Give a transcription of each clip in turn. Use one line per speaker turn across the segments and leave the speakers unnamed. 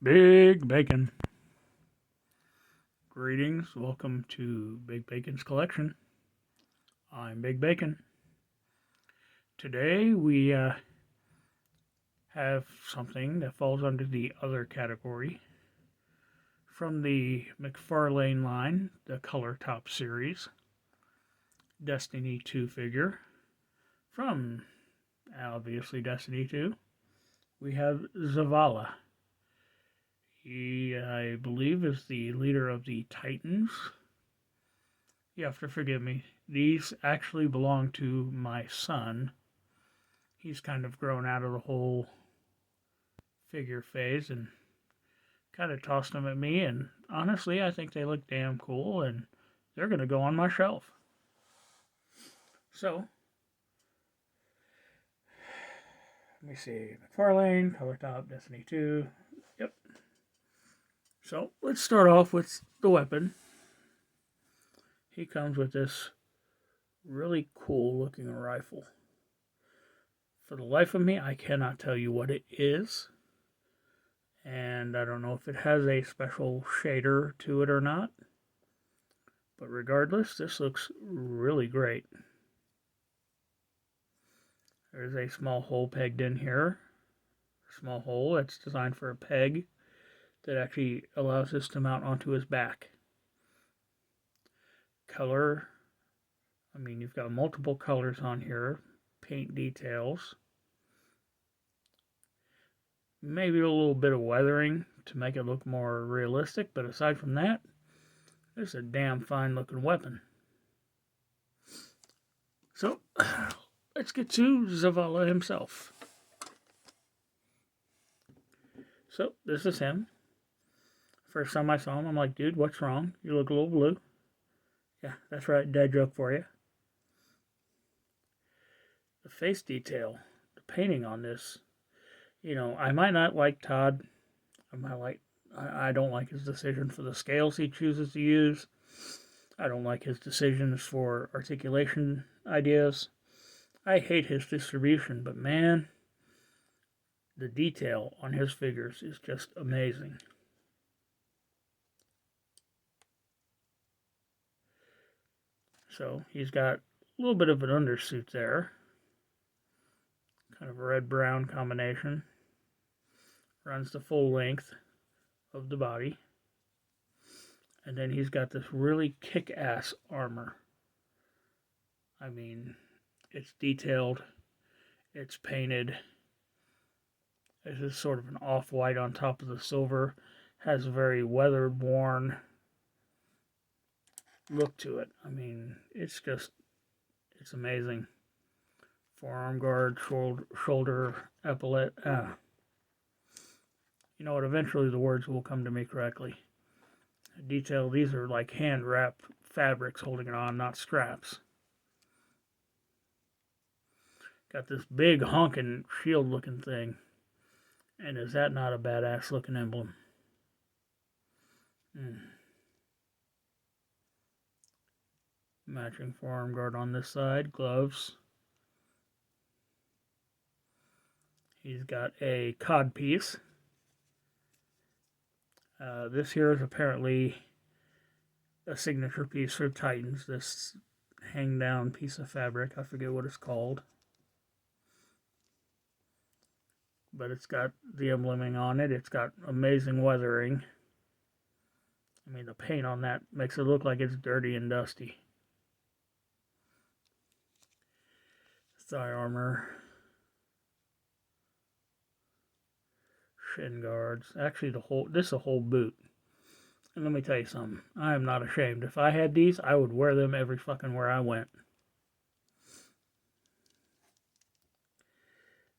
Big Bacon. Greetings. Welcome to Big Bacon's collection. I'm Big Bacon. Today we have something that falls under the other category from the McFarlane line, the Color Top series. Destiny 2 figure from obviously Destiny 2. We have Zavala. He, I believe, is the leader of the Titans. You have to forgive me. These actually belong to my son. He's kind of grown out of the whole figure phase and kind of tossed them at me. And honestly, I think they look damn cool and they're going to go on my shelf. So, let me see. McFarlane, Color Top, Destiny 2. Yep. So, let's start off with the weapon. He comes with this really cool looking rifle. For the life of me, I cannot tell you what it is. And I don't know if it has a special shader to it or not. But regardless, this looks really great. There's a small hole pegged in here. Small hole that's designed for a peg that actually allows this to mount onto his back. Color, you've got multiple colors on here. Paint details. Maybe a little bit of weathering to make it look more realistic, but aside from that, it's a damn fine looking weapon. So, let's get to Zavala himself. So, this is him. First time I saw him, I'm like, dude, what's wrong? You look a little blue. Yeah, that's right, dad joke for you. The face detail, the painting on this, I might not like Todd. I don't like his decision for the scales he chooses to use. I don't like his decisions for articulation ideas. I hate his distribution, but man, the detail on his figures is just amazing. So he's got a little bit of an undersuit there. Kind of a red-brown combination. Runs the full length of the body. And then he's got this really kick-ass armor. It's detailed. It's painted. This is sort of an off-white on top of the silver. Has a very weathered, worn look to it. It's amazing. Forearm guard, shoulder epaulette. You know what? Eventually the words will come to me correctly. Detail, these are like hand wrapped fabrics holding it on, not straps. Got this big honking shield looking thing. And is that not a badass looking emblem? Matching forearm guard on this side, gloves. He's got a cod piece. This here is apparently a signature piece for Titans. This hang down piece of fabric. I forget what it's called. But it's got the embleming on it. It's got amazing weathering. The paint on that makes it look like it's dirty and dusty. Thigh armor. Shin guards. Actually, this is a whole boot. And let me tell you something. I am not ashamed. If I had these, I would wear them every fucking where I went.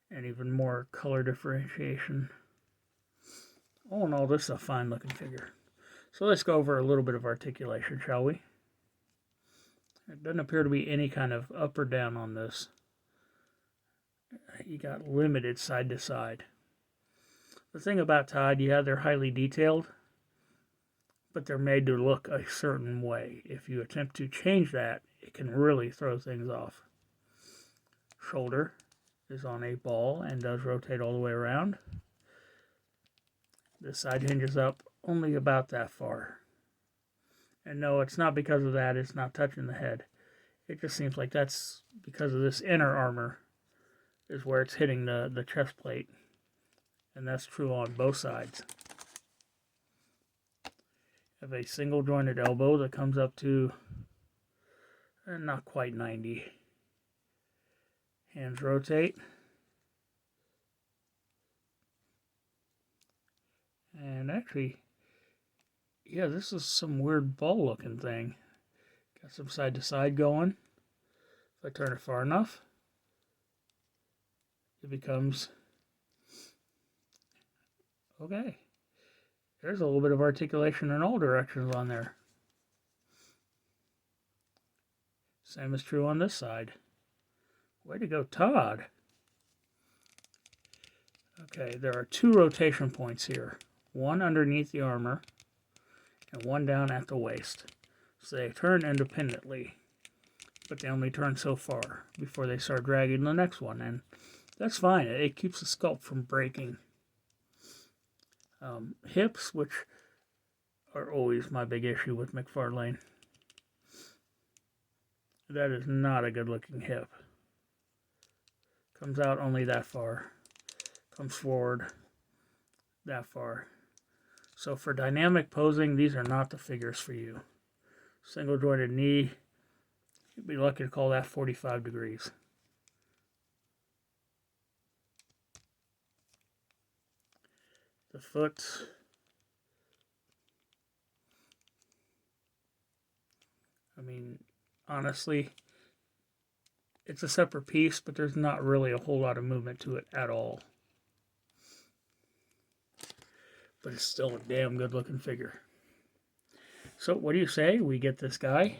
And even more color differentiation. All in all, this is a fine looking figure. So let's go over a little bit of articulation, shall we? There doesn't appear to be any kind of up or down on this. You got limited side to side. The thing about Todd, yeah, they're highly detailed, but they're made to look a certain way. If you attempt to change that, it can really throw things off. Shoulder is on a ball and does rotate all the way around. This side hinges up only about that far. And no, it's not because of that, it's not touching the head. It just seems like that's because of this inner armor is where it's hitting the chest plate. And that's true on both sides. I have a single jointed elbow that comes up to not quite 90. Hands rotate. And actually, yeah, this is some weird ball looking thing. Got some side to side going. If I turn it far enough, it becomes okay. There's a little bit of articulation in all directions on there. Same is true on this side. Way to go, Todd. Okay, there are 2 rotation points here. One underneath the armor and one down at the waist. So they turn independently, but they only turn so far before they start dragging the next one, and that's fine. It keeps the sculpt from breaking. Hips, which are always my big issue with McFarlane. That is not a good looking hip. Comes out only that far. Comes forward that far. So for dynamic posing, these are not the figures for you. Single jointed knee, you'd be lucky to call that 45 degrees. The foot, I mean, honestly, it's a separate piece, but there's not really a whole lot of movement to it at all. But it's still a damn good looking figure. So what do you say we get this guy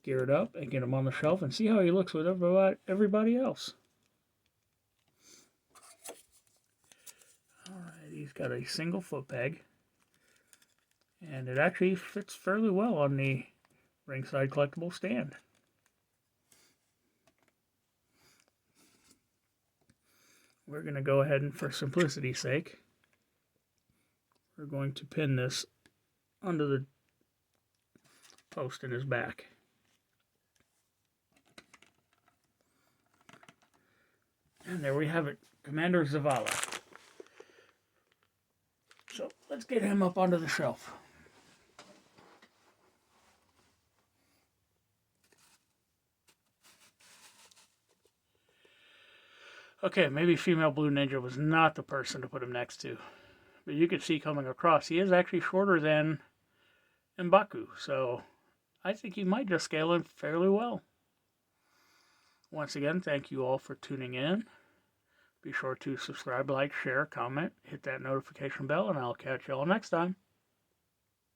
geared up and get him on the shelf and see how he looks with everybody else? Alright, he's got a single foot peg, and it actually fits fairly well on the ringside collectible stand. We're going to go ahead and, for simplicity's sake, we're going to pin this under the post in his back. And there we have it, Commander Zavala. So let's get him up onto the shelf. Okay, maybe Female Blue Ninja was not the person to put him next to. But you can see coming across, he is actually shorter than M'Baku. So I think he might just scale in fairly well. Once again, thank you all for tuning in. Be sure to subscribe, like, share, comment, hit that notification bell, and I'll catch you all next time.